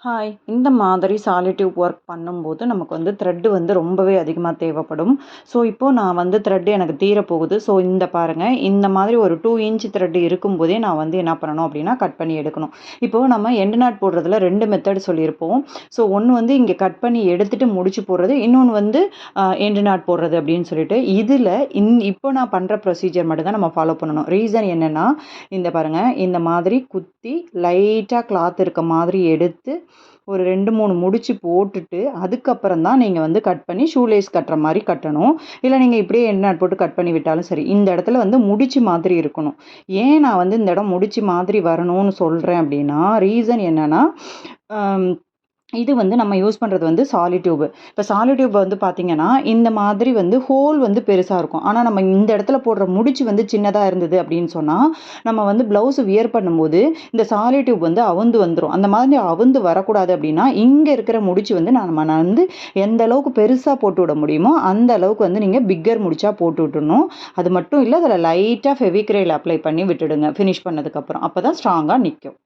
Hi! இந்த மாதிரி சாலிட்யூப் work பண்ணும்போது, நமக்கு வந்து த்ரெட் வந்து ரொம்பவே அதிகமா தேவைப்படும். ஸோ, இப்போ நான் வந்து த்ரெட் எனக்கு தீரப்போகுது. ஸோ, இந்த பாருங்க. இந்த மாதிரி ஒரு 2 இன்ச் த்ரெட் இருக்கும்போதே நான் வந்து என்ன பண்ணணும் அப்படின்னா, கட் பண்ணி எடுக்கணும். இப்போ நம்ம எண்டு நாட் போடுறதுல 2 மெத்தட் சொல்லியிருப்போம். ஸோ, ஒண்ணு வந்து இங்க கட் பண்ணி எடுத்துட்டு முடிச்சு போடுறது. இன்னொன்னு வந்து எண்டு நாட் போடுறது அப்படின்னு சொல்லிட்டு. இதுல இப்போ நான் பண்ற ப்ரொசீஜர் மட்டும் தான் நம்ம ஃபாலோ பண்ணணும். ரீசன் என்னன்னா, இந்த பாருங்க. இந்த மாதிரி குத்தி லைட்டா கிளாத் இருக்க மாதிரி எடுத்து ஒரு 2, 3 முடிச்சு போட்டுட்டு, அதுக்கப்புறம் தான் நீங்க வந்து கட் பண்ணி ஷூ லேஸ் கட்டுற மாரி கட்டணும். இல்ல நீங்க இப்படியே எண்ட் நாட் போட்டு கட் பண்ணி விட்டாலும் சரி. இந்த இடத்துல வந்து முடிச்சு மாதிரி இருக்கணும். ஏன் நான் வந்து இந்த இடம் முடிச்சு மாதிரி வரணும்னு சொல்றேன் அப்படின்னா, ரீசன் என்னன்னா, அம் இது வந்து நம்ம யூஸ் பண்றது வந்து சாலிட்யூப். இப்ப சாலிட்யூப் வந்து பார்த்தீங்கன்னா, இந்த மாதிரி வந்து ஹோல் வந்து பெருசா இருக்கும். ஆனா, நம்ம இந்த இடத்துல போடுற முடிச்சு வந்து சின்னதா இருந்தது அப்படின்னு சொன்னா, நம்ம வந்து ப்ளவுஸ் வியர் பண்ணும்போது, இந்த சாலிட்யூப் வந்து அவுந்து வந்துரும். அந்த மாதிரி அவுந்து வரக்கூடாது அப்படின்னா, இங்க இருக்கிற முடிச்சு வந்து நான் வந்து எந்த அளவுக்கு பெருசா போட்டு விட முடியுமோ, அந்த அளவுக்கு வந்து நீங்க பிக்கர் முடிச்சா போட்டு விட்டுறணும். அது மட்டும் இல்ல, அதில லைட்டா ஃபெவிக்ரைல் அப்ளை பண்ணி விட்டுடுங்க. ஃபினிஷ் பண்ணதுக்கப்புறம். அப்பதான் ஸ்ட்ராங்கா நிக்கும்.